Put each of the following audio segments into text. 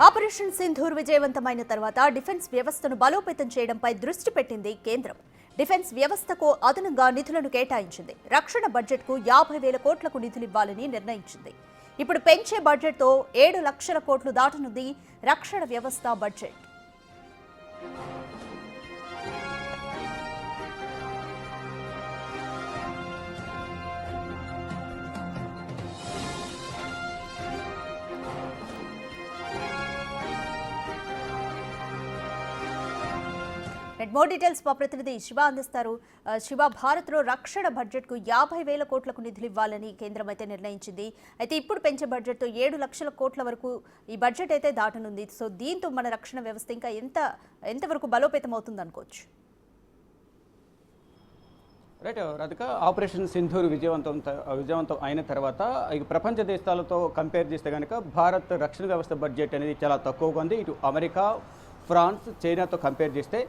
Operation Sindoor విజయవంతమైన తర్వాత defence వ్యవస్థను బలోపేతం చేయడంపై దృష్టి పెట్టింది కేంద్రం. డిఫెన్స్ వ్యవస్థకు అదనంగా నిధులను కేటాయించింది. రక్షణ బడ్జెట్కు 50,000 కోట్లకు నిధులివ్వాలని నిర్ణయించింది. ఇప్పుడు పెంచే బడ్జెట్తో 7 లక్షల కోట్లు దాటనుంది రక్షణ వ్యవస్థ బడ్జెట్. మోర్ డీటెయిల్స్ మా ప్రతినిధి శివ అందిస్తారు. శివ, భారత్లో రక్షణ బడ్జెట్కు 50,000 కోట్లకు నిధులు ఇవ్వాలని కేంద్రం అయితే నిర్ణయించింది. అయితే ఇప్పుడు పెంచే బడ్జెట్తో 7 లక్షల కోట్ల వరకు ఈ బడ్జెట్ అయితే దాటనుంది. సో దీంతో మన రక్షణ వ్యవస్థ ఇంకా ఎంతవరకు బలోపేతం అవుతుంది అనుకోవచ్చు? రైట్ రాధిక, ఆపరేషన్ సింధూర్ విజయవంతం అయిన తర్వాత ఇక ప్రపంచ దేశాలతో కంపేర్ చేస్తే కనుక భారత్ రక్షణ వ్యవస్థ బడ్జెట్ అనేది చాలా తక్కువగా ఉంది. ఇటు అమెరికా, ఫ్రాన్స్, చైనాతో కంపేర్ చేస్తే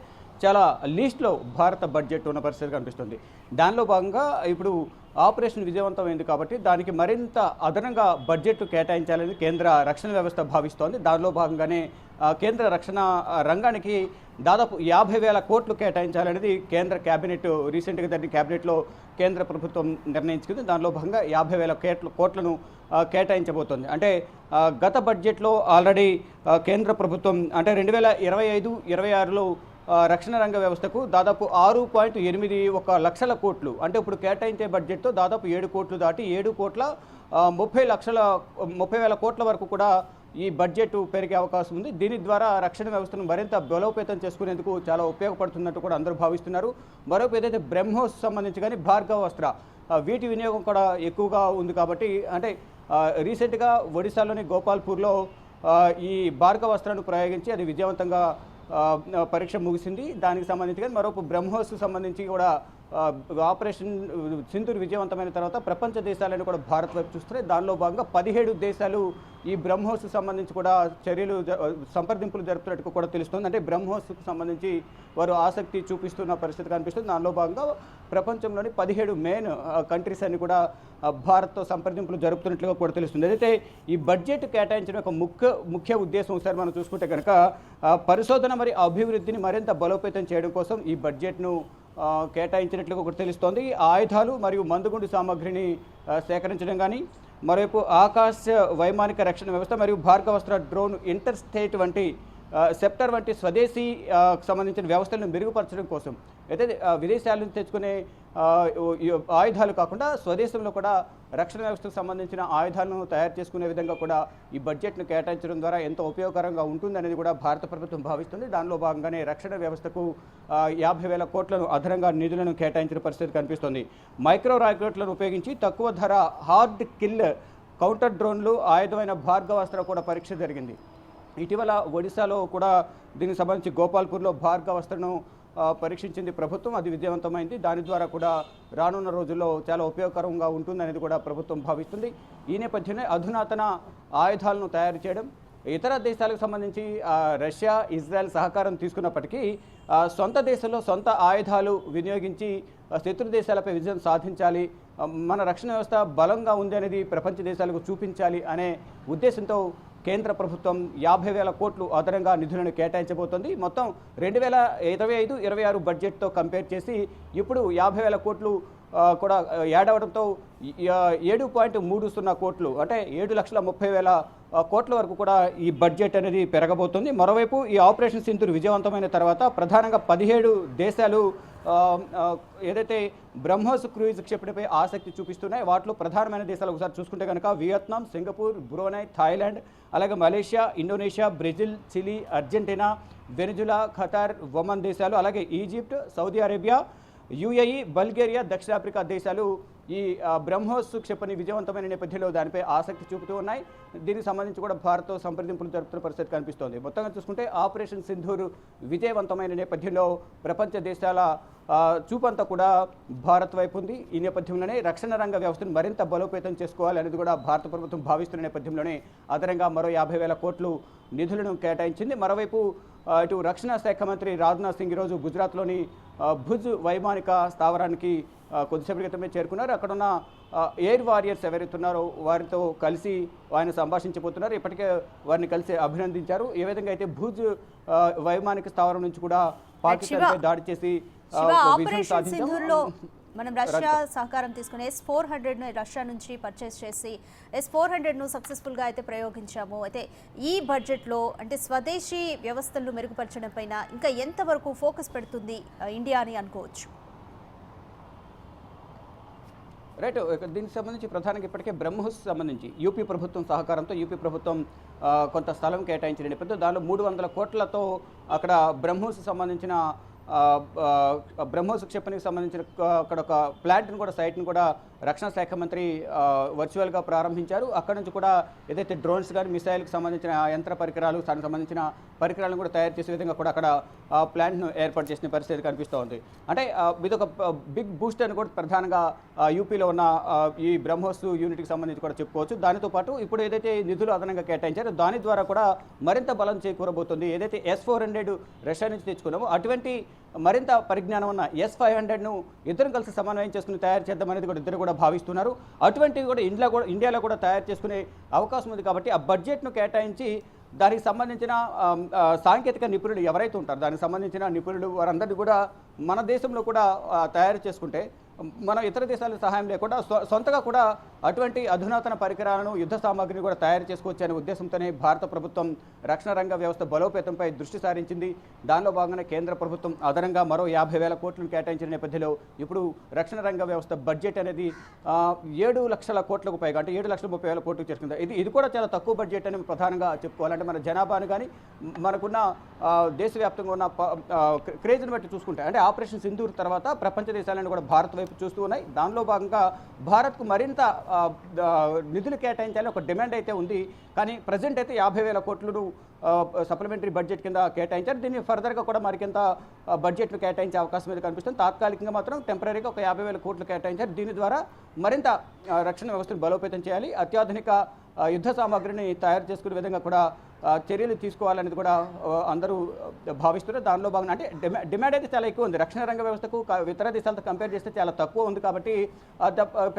చాలా లీస్ట్లో భారత బడ్జెట్ ఉన్న పరిస్థితి కనిపిస్తుంది. దానిలో భాగంగా ఇప్పుడు ఆపరేషన్ విజయవంతమైంది కాబట్టి దానికి మరింత అదనంగా బడ్జెట్ కేటాయించాలని కేంద్ర రక్షణ వ్యవస్థ భావిస్తోంది. దానిలో భాగంగానే కేంద్ర రక్షణ రంగానికి దాదాపు 50,000 కోట్లు కేటాయించాలనేది కేంద్ర క్యాబినెట్ రీసెంట్గా జరిగిన క్యాబినెట్లో కేంద్ర ప్రభుత్వం నిర్ణయించుకుంది. దానిలో భాగంగా 50,000 కోట్లను కేటాయించబోతోంది. అంటే గత బడ్జెట్లో ఆల్రెడీ కేంద్ర ప్రభుత్వం అంటే 2025-26లో రక్షణ రంగ వ్యవస్థకు దాదాపు 6.81 లక్షల కోట్లు, అంటే ఇప్పుడు కేటాయించే బడ్జెట్తో దాదాపు 7 కోట్లు దాటి 7,30,000 కోట్ల వరకు కూడా ఈ బడ్జెట్ పెరిగే అవకాశం ఉంది. దీని ద్వారా రక్షణ వ్యవస్థను మరింత బలోపేతం చేసుకునేందుకు చాలా ఉపయోగపడుతున్నట్టు కూడా అందరూ భావిస్తున్నారు. మరోపు ఏదైతే బ్రహ్మోస్ సంబంధించి కానీ భార్గవాస్త్ర వీటి వినియోగం కూడా ఎక్కువగా ఉంది కాబట్టి అంటే రీసెంట్గా ఒడిశాలోని గోపాల్పూర్లో ఈ భార్గవాస్త్రాన్ని ప్రయోగించి అది విజయవంతంగా పరీక్ష ముగిసింది. దానికి సంబంధించి కానీ మరొక బ్రహ్మోస్ సంబంధించి కూడా ఆపరేషన్ సింధూర్ విజయవంతమైన తర్వాత ప్రపంచ దేశాలను కూడా భారత్ వైపు చూస్తున్నాయి. దానిలో భాగంగా 17 దేశాలు ఈ బ్రహ్మోస్ సంబంధించి కూడా సంప్రదింపులు జరుపుతున్నట్టు కూడా తెలుస్తుంది. అంటే బ్రహ్మోస్కు సంబంధించి వారు ఆసక్తి చూపిస్తున్న పరిస్థితి కనిపిస్తుంది. దానిలో భాగంగా ప్రపంచంలోని 17 మెయిన్ కంట్రీస్ అన్ని కూడా భారత్తో సంప్రదింపులు జరుపుతున్నట్లుగా కూడా తెలుస్తుంది. అయితే ఈ బడ్జెట్ కేటాయించిన ఒక ముఖ్య ఉద్దేశం ఒకసారి మనం చూసుకుంటే కనుక పరిశోధన మరియు అభివృద్ధిని మరింత బలోపేతం చేయడం కోసం ఈ బడ్జెట్ను కేటాయించినట్లుగా కూడా తెలుస్తోంది. ఆయుధాలు మరియు మందుగుండు సామగ్రిని సేకరించడం కానీ, మరోవైపు ఆకాశ వైమానిక రక్షణ వ్యవస్థ మరియు భార్గవాస్త్ర డ్రోన్ ఇంటర్స్టేట్ వంటి సెప్టర్ వంటి స్వదేశీ సంబంధించిన వ్యవస్థలను మెరుగుపరచడం కోసం అయితే విదేశాల నుంచి తెచ్చుకునే ఆయుధాలు కాకుండా స్వదేశంలో కూడా రక్షణ వ్యవస్థకు సంబంధించిన ఆయుధాలను తయారు చేసుకునే విధంగా కూడా ఈ బడ్జెట్ను కేటాయించడం ద్వారా ఎంతో ఉపయోగకరంగా ఉంటుందనేది కూడా భారత ప్రభుత్వం భావిస్తుంది. దానిలో భాగంగానే రక్షణ వ్యవస్థకు 50,000 కోట్లను అదనంగా నిధులను కేటాయించిన పరిస్థితి కనిపిస్తుంది. మైక్రో రాకెట్లను ఉపయోగించి తక్కువ ధర హార్డ్ కిల్ కౌంటర్ డ్రోన్లు ఆయుధమైన భార్గవాస్త్ర కూడా పరీక్ష జరిగింది. ఇటీవల ఒడిశాలో కూడా దీనికి సంబంధించి గోపాల్పూర్లో భార్గవాస్త్రను పరీక్షించింది ప్రభుత్వం. అది విజయవంతమైంది. దాని ద్వారా కూడా రానున్న రోజుల్లో చాలా ఉపయోగకరంగా ఉంటుందనేది కూడా ప్రభుత్వం భావిస్తుంది. ఈ నేపథ్యంలో అధునాతన ఆయుధాలను తయారు చేయడం, ఇతర దేశాలకు సంబంధించి రష్యా, ఇజ్రాయెల్ సహకారం తీసుకున్నప్పటికీ సొంత దేశంలో సొంత ఆయుధాలు వినియోగించి శత్రు దేశాలపై విజయం సాధించాలి, మన రక్షణ వ్యవస్థ బలంగా ఉంది అనేది ప్రపంచ దేశాలకు చూపించాలి అనే ఉద్దేశంతో కేంద్ర ప్రభుత్వం 50,000 కోట్లు అదనంగా నిధులను కేటాయించబోతోంది. మొత్తం 2025-26 బడ్జెట్తో కంపేర్ చేసి ఇప్పుడు 50,000 కోట్లు కూడా యాడ్ అవడంతో 7.30 కోట్లు అంటే 7,30,000 కోట్ల వరకు కూడా ఈ బడ్జెట్ అనేది పెరగబోతుంది. మరోవైపు ఈ ఆపరేషన్ సింధూర్ విజయవంతమైన తర్వాత ప్రధానంగా 17 దేశాలు ఏదైతే బ్రహ్మోస్ క్రూయిజ్ క్షిపణిపై ఆసక్తి చూపిస్తున్నాయి. వాటిలో ప్రధానమైన దేశాలు ఒకసారి చూసుకుంటే కనుక వియత్నాం, సింగపూర్, బ్రూనై, థాయిలాండ్, అలాగే Malaysia, Indonesia, Brazil, Chile, Argentina, Venezuela, Qatar, Oman దేశాలు, అలాగే Egypt, Saudi Arabia, UAE, Bulgaria, దక్షిణాఫ్రికా దేశాలు ఈ బ్రహ్మోస్ క్షిపణి విజయవంతమైన నేపథ్యంలో దానిపై ఆసక్తి చూపుతూ ఉన్నాయి. దీనికి సంబంధించి కూడా భారత్తో సంప్రదింపులు జరుపుతున్న పరిస్థితి కనిపిస్తోంది. మొత్తంగా చూసుకుంటే ఆపరేషన్ సింధూర్ విజయవంతమైన నేపథ్యంలో ప్రపంచ దేశాల చూపంతా కూడా భారత్ వైపు ఉంది. ఈ నేపథ్యంలోనే రక్షణ రంగ వ్యవస్థను మరింత బలోపేతం చేసుకోవాలి అనేది కూడా భారత ప్రభుత్వం భావిస్తున్న నేపథ్యంలోనే అదనంగా మరో 50,000 కోట్లు నిధులను కేటాయించింది. మరోవైపు ఇటు రక్షణ శాఖ మంత్రి రాజ్నాథ్ సింగ్ ఈరోజు గుజరాత్లోని భుజ్ వైమానిక స్థావరానికి కొద్దిసేపటి క్రితమే చేరుకున్నారు. అక్కడ ఉన్న ఎయిర్ వారియర్స్ ఎవరైతే ఉన్నారో వారితో కలిసి ఆయన సంభాషించబోతున్నారు. ఇప్పటికే వారిని కలిసి అభినందించారు. ఏ విధంగా అయితే భుజ్ వైమానిక స్థావరం నుంచి కూడా పాకిస్తాన్పై దాడి చేసి విజయం సాధించారు. మనం రష్యా సహకారం తీసుకుని S-400ను రష్యా నుంచి పర్చేస్ చేసి S-400ను సక్సెస్ఫుల్గా అయితే ప్రయోగించాము. అయితే ఈ బడ్జెట్లో అంటే స్వదేశీ వ్యవస్థలను మెరుగుపరచడం పైన ఇంకా ఎంతవరకు ఫోకస్ పెడుతుంది ఇండియా అని అనుకోవచ్చు? రైట్. దీనికి సంబంధించి ప్రధానంగా ఇప్పటికే బ్రహ్మోస్ సంబంధించి యూపీ ప్రభుత్వం సహకారంతో యూపీ ప్రభుత్వం కొంత స్థలం కేటాయించిన నేపథ్యంలో దానిలో 300 కోట్లతో అక్కడ బ్రహ్మోస్ సంబంధించిన బ్రహ్మోస్ క్షిపణికి సంబంధించిన అక్కడ ఒక ప్లాంట్ని కూడా సైట్ని కూడా రక్షణ శాఖ మంత్రి వర్చువల్గా ప్రారంభించారు. అక్కడ నుంచి కూడా ఏదైతే డ్రోన్స్ కానీ మిసైల్కి సంబంధించిన యంత్ర పరికరాలు దానికి సంబంధించిన పరికరాలను కూడా తయారు చేసే విధంగా కూడా అక్కడ ప్లాంట్ను ఏర్పాటు చేసిన పరిస్థితి కనిపిస్తూ ఉంది. అంటే ఇది ఒక బిగ్ బూస్ట్ అని కూడా ప్రధానంగా యూపీలో ఉన్న ఈ బ్రహ్మోస్ యూనిట్కి సంబంధించి కూడా చెప్పుకోవచ్చు. దానితో పాటు ఇప్పుడు ఏదైతే నిధులు అదనంగా కేటాయించారో దాని ద్వారా కూడా మరింత బలం చేకూరబోతుంది. ఏదైతే S-400 రష్యా నుంచి తెచ్చుకున్నామో అటువంటి మరింత పరిజ్ఞానం ఉన్న S-500ను ఇద్దరు కలిసి సమన్వయం చేసుకుని తయారు చేద్దాం అనేది కూడా ఇద్దరు కూడా భావిస్తున్నారు. అటువంటివి కూడా ఇండియాలో కూడా తయారు చేసుకునే అవకాశం ఉంది. కాబట్టి ఆ బడ్జెట్ను కేటాయించి దానికి సంబంధించిన సాంకేతిక నిపుణులు ఎవరైతే ఉంటారో దానికి సంబంధించిన నిపుణులు వారందరినీ కూడా మన దేశంలో కూడా తయారు చేసుకుంటే మనం ఇతర దేశాల సహాయం లేకుండా సొంతగా కూడా అటువంటి అధునాతన పరికరాలను యుద్ధ సామాగ్రిని కూడా తయారు చేసుకోవచ్చు అనే ఉద్దేశంతోనే భారత ప్రభుత్వం రక్షణ రంగ వ్యవస్థ బలోపేతంపై దృష్టి సారించింది. దానిలో భాగంగానే కేంద్ర ప్రభుత్వం అదనంగా మరో 50,000 కోట్లను కేటాయించిన నేపథ్యంలో ఇప్పుడు రక్షణ రంగ వ్యవస్థ బడ్జెట్ అనేది 7 లక్షల కోట్లకు పైగా అంటే 7,30,000 కోట్లకు చేరుకుంది. ఇది కూడా చాలా తక్కువ బడ్జెట్ అని ప్రధానంగా చెప్పుకోవాలంటే మన జనాభాను కానీ మనకున్న దేశవ్యాప్తంగా ఉన్న క్రేజ్ని బట్టి చూసుకుంటే అంటే ఆపరేషన్ సింధూర్ తర్వాత ప్రపంచ దేశాలను కూడా భారత్ వైపు చూస్తూ ఉన్నాయి. దానిలో భాగంగా భారత్కు మరింత నిధులు కేటాయించాలని ఒక డిమాండ్ అయితే ఉంది. కానీ ప్రజెంట్ అయితే 50,000 కోట్లను సప్లిమెంటరీ బడ్జెట్ కింద కేటాయించారు. దీన్ని ఫర్దర్గా కూడా మరికింత బడ్జెట్ను కేటాయించే అవకాశం అయితే కనిపిస్తుంది. తాత్కాలికంగా మాత్రం టెంపరీగా ఒక 50,000 కోట్లు కేటాయించారు. దీని ద్వారా మరింత రక్షణ వ్యవస్థను బలోపేతం చేయాలి, అత్యాధునిక యుద్ధ సామాగ్రిని తయారు చేసుకునే విధంగా కూడా చర్యలు తీసుకోవాలనేది కూడా అందరూ భావిస్తున్నారు. దానిలో భాగంగా అంటే డిమాండ్ అయితే చాలా ఎక్కువ ఉంది. రక్షణ రంగ వ్యవస్థకు ఇతర దేశాలతో కంపేర్ చేస్తే చాలా తక్కువ ఉంది. కాబట్టి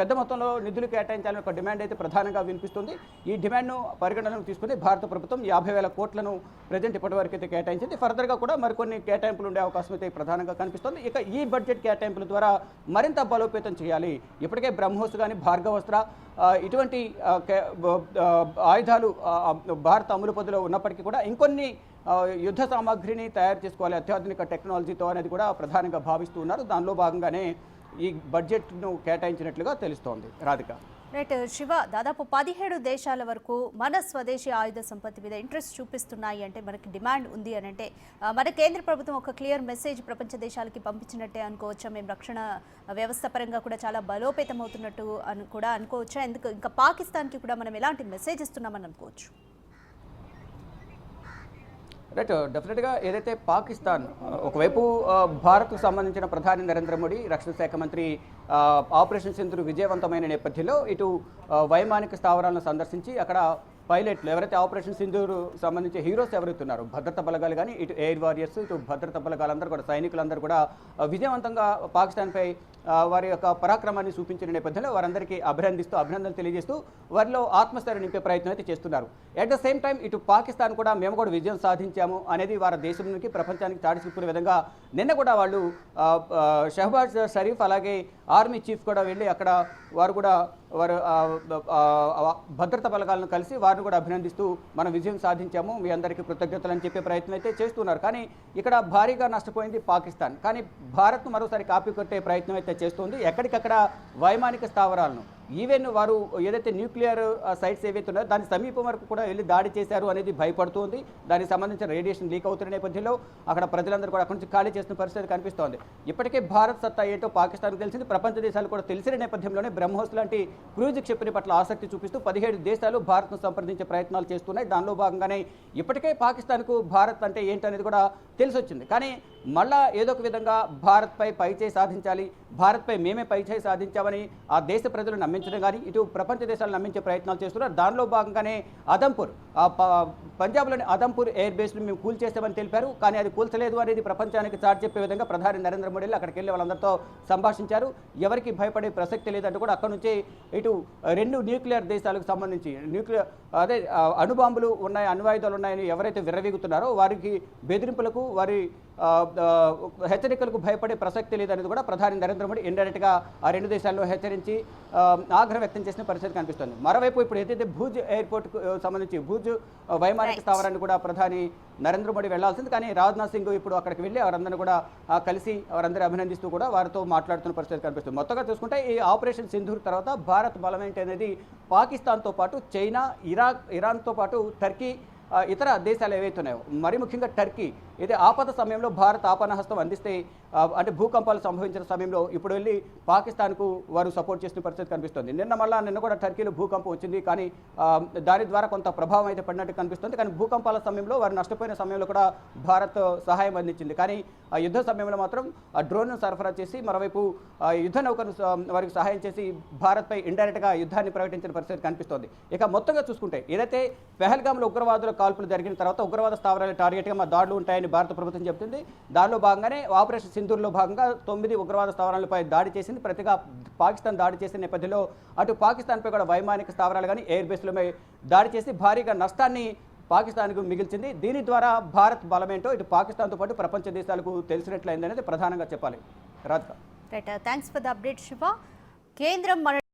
పెద్ద మొత్తంలో నిధులు కేటాయించాలని ఒక డిమాండ్ అయితే ప్రధానంగా వినిపిస్తుంది. ఈ డిమాండ్ను పరిగణనలోకి తీసుకుని భారత ప్రభుత్వం 50,000 కోట్లను ప్రజెంట్ ఇప్పటివరకు అయితే కేటాయించింది. ఫర్దర్గా కూడా మరికొన్ని కేటాయింపులు ఉండే అవకాశం అయితే ప్రధానంగా కనిపిస్తుంది. ఇక ఈ బడ్జెట్ కేటాయింపుల ద్వారా మరింత బలోపేతం చేయాలి. ఇప్పటికే బ్రహ్మోస్ కానీ భార్గవస్త్ర ఇటువంటి ఆయుధాలు భారత అమలు పద్ధతిలో ఉన్నప్పటికీ కూడా ఇంకొన్ని యుద్ధ సామాగ్రిని తయారు చేసుకోవాలి అత్యాధునిక టెక్నాలజీతో అనేది కూడా ప్రధానంగా భావిస్తూ ఉన్నారు. దానిలో భాగంగానే ఈ బడ్జెట్ను కేటాయించినట్లుగా తెలుస్తోంది. రాధిక. రైట్ శివ, దాదాపు 17 దేశాల వరకు మన స్వదేశీ ఆయుధ సంపత్తి మీద ఇంట్రెస్ట్ చూపిస్తున్నాయి అంటే మనకి డిమాండ్ ఉంది అని అంటే మన కేంద్ర ప్రభుత్వం ఒక క్లియర్ మెసేజ్ ప్రపంచ దేశాలకి పంపించినట్టే అనుకోవచ్చా? మేము రక్షణ వ్యవస్థ పరంగా కూడా చాలా బలోపేతం అవుతున్నట్టు అని కూడా అనుకోవచ్చా? ఎందుకు ఇంకా పాకిస్తాన్కి కూడా మనం ఎలాంటి మెసేజ్ ఇస్తున్నామని అనుకోవచ్చు? రైట్. డెఫినెట్గా ఏదైతే పాకిస్తాన్ ఒకవైపు భారత్కు సంబంధించిన ప్రధాని నరేంద్ర మోడీ, రక్షణ శాఖ మంత్రి ఆపరేషన్ సింధూర్ విజయవంతమైన నేపథ్యంలో ఇటు వైమానిక స్థావరాలను సందర్శించి అక్కడ పైలట్లు ఎవరైతే ఆపరేషన్ సింధూర్ సంబంధించి హీరోస్ ఎవరైతే ఉన్నారో భద్రతా బలగాలు కానీ ఇటు ఎయిర్ వారియర్స్ ఇటు భద్రతా బలగాలందరూ కూడా సైనికులందరూ కూడా విజయవంతంగా పాకిస్తాన్పై వారి యొక్క పరాక్రమాన్ని చూపించిన నేపథ్యంలో వారందరికీ అభినందనలు తెలియజేస్తూ వారిలో ఆత్మస్థైర్యం నింపే ప్రయత్నం అయితే చేస్తున్నారు. అట్ ద సేమ్ టైం ఇటు పాకిస్తాన్ కూడా మేము కూడా విజయం సాధించాము అనేది వారి దేశంలోకి ప్రపంచానికి చాటి చూపుకునే విధంగా నిన్న కూడా వాళ్ళు షహబాజ్ షరీఫ్ అలాగే ఆర్మీ చీఫ్ కూడా వెళ్ళి అక్కడ వారు భద్రతా బలగాలను కలిసి వారిని కూడా అభినందిస్తూ మనం విజయం సాధించాము, మీ అందరికీ కృతజ్ఞతలు అని చెప్పే ప్రయత్నం అయితే చేస్తున్నారు. కానీ ఇక్కడ భారీగా నష్టపోయింది పాకిస్తాన్. కానీ భారత్ను మరోసారి కాపీ కొట్టే ప్రయత్నం అయితే చేస్తుంది. ఎక్కడికక్కడ వైమానిక స్థావరాలను ఈవెన్ వారు ఏదైతే న్యూక్లియర్ సైట్స్ ఏవైతే ఉన్నాయో దాని సమీపం వరకు కూడా వెళ్ళి దాడి చేశారు అనేది భయపడుతుంది. దానికి సంబంధించిన రేడియేషన్ లీక్ అవుతున్న నేపథ్యంలో అక్కడ ప్రజలందరూ కూడా అక్కడి నుంచి ఖాళీ చేసిన పరిస్థితి కనిపిస్తోంది. ఇప్పటికే భారత్ సత్తా ఏంటో పాకిస్తాన్కు తెలిసింది, ప్రపంచ దేశాలు కూడా తెలిసిన నేపథ్యంలోనే బ్రహ్మోస్ లాంటి క్రూజ్ క్షిపణి పట్ల ఆసక్తి చూపిస్తూ 17 దేశాలు భారత్ను సంప్రదించే ప్రయత్నాలు చేస్తున్నాయి. దానిలో భాగంగానే ఇప్పటికే పాకిస్తాన్కు భారత్ అంటే ఏంటనేది కూడా తెలిసొచ్చింది. కానీ మళ్ళా ఏదో ఒక విధంగా భారత్పై పైచేయి సాధించాలి, భారత్పై మేమే పైచేయి సాధించామని ఆ దేశ ప్రజలు నమ్మించాలి నమ్మించడం కానీ ఇటు ప్రపంచ దేశాలను నమ్మించే ప్రయత్నాలు చేస్తున్నారు. దానిలో భాగంగానే అదంపూర్ పంజాబ్లోని అదంపూర్ ఎయిర్ బేస్ను మేము కూల్చేస్తామని తెలిపారు. కానీ అది కూల్చలేదు అనేది ప్రపంచానికి చాటి చెప్పే విధంగా ప్రధాని నరేంద్ర మోడీ అక్కడికి వెళ్ళి వాళ్ళందరితో సంభాషించారు. ఎవరికి భయపడే ప్రసక్తి లేదంటూ కూడా అక్కడ నుంచి ఇటు 2 న్యూక్లియర్ దేశాలకు సంబంధించి అణుబాంబులు ఉన్నాయి, అణ్వాయుధాలు ఉన్నాయని ఎవరైతే విర్రవీగుతున్నారో వారికి బెదిరింపులకు వారి హెచ్చరికలకు భయపడే ప్రసక్తి లేదనేది కూడా ప్రధాని నరేంద్ర మోడీ ఇండైరెక్ట్గా ఆ 2 దేశాల్లో హెచ్చరించి ఆగ్రహం వ్యక్తం చేసిన పరిస్థితి కనిపిస్తుంది. మరోవైపు ఇప్పుడు ఏదైతే భూజ్ ఎయిర్పోర్ట్కు సంబంధించి భూజ్ వైమానిక స్థావరాన్ని కూడా ప్రధాని నరేంద్ర మోడీ వెళ్లాల్సింది. కానీ రాజ్నాథ్ సింగ్ ఇప్పుడు అక్కడికి వెళ్ళి వారందరినీ కూడా కలిసి వారందరూ అభినందిస్తూ కూడా వారితో మాట్లాడుతున్న పరిస్థితి కనిపిస్తుంది. మొత్తంగా చూసుకుంటే ఈ ఆపరేషన్ సింధూర్ తర్వాత భారత్ బలం ఏంటి అనేది పాకిస్తాన్తో పాటు చైనా, ఇరాన్తో పాటు టర్కీ, ఇతర దేశాలు ఏవైతే ఉన్నాయో మరి ముఖ్యంగా టర్కీ ఇది ఆపద సమయంలో భారత్ ఆపన్నహస్తం అందిస్తే అంటే భూకంపాలు సంభవించిన సమయంలో ఇప్పుడు వెళ్ళి పాకిస్తాన్కు వారు సపోర్ట్ చేసిన పరిస్థితి కనిపిస్తుంది. నిన్న కూడా టర్కీలో భూకంపం వచ్చింది. కానీ దాని ద్వారా కొంత ప్రభావం అయితే పడినట్టు కనిపిస్తుంది. కానీ భూకంపాల సమయంలో వారు నష్టపోయిన సమయంలో కూడా భారత్ సహాయం అందించింది. కానీ ఆ యుద్ధ సమయంలో మాత్రం ఆ డ్రోన్ను సరఫరా చేసి మరోవైపు యుద్ధ నౌకను వారికి సహాయం చేసి భారత్పై ఇండైరెక్ట్గా యుద్ధాన్ని ప్రకటించిన పరిస్థితి కనిపిస్తోంది. ఇక మొత్తంగా చూసుకుంటే ఏదైతే పెహల్గాంలో ఉగ్రవాదుల కాల్పులు జరిగిన తర్వాత ఉగ్రవాద స్థావరాల టార్గెట్గా మా దాడులు ఉంటాయని భారత ప్రభుత్వం చెబుతుంది. దానిలో భాగంగానే ఆపరేషన్ సింధూర్లో భాగంగా 9 ఉగ్రవాద స్థావరాలపై దాడి చేసింది. ప్రతిగా పాకిస్తాన్ దాడి చేసిన నేపథ్యంలో అటు పాకిస్తాన్పై కూడా వైమానిక స్థావరాలు కానీ ఎయిర్ బేస్లపై దాడి చేసి భారీగా నష్టాన్ని పాకిస్తాన్కు మిగిల్చింది. దీని ద్వారా భారత్ బలమేంటో ఇటు పాకిస్తాన్తో పాటు ప్రపంచ దేశాలకు తెలిసినట్లయిందనేది ప్రధానంగా చెప్పాలి. Radhika. Thanks for the update Shiva. కేంద్రం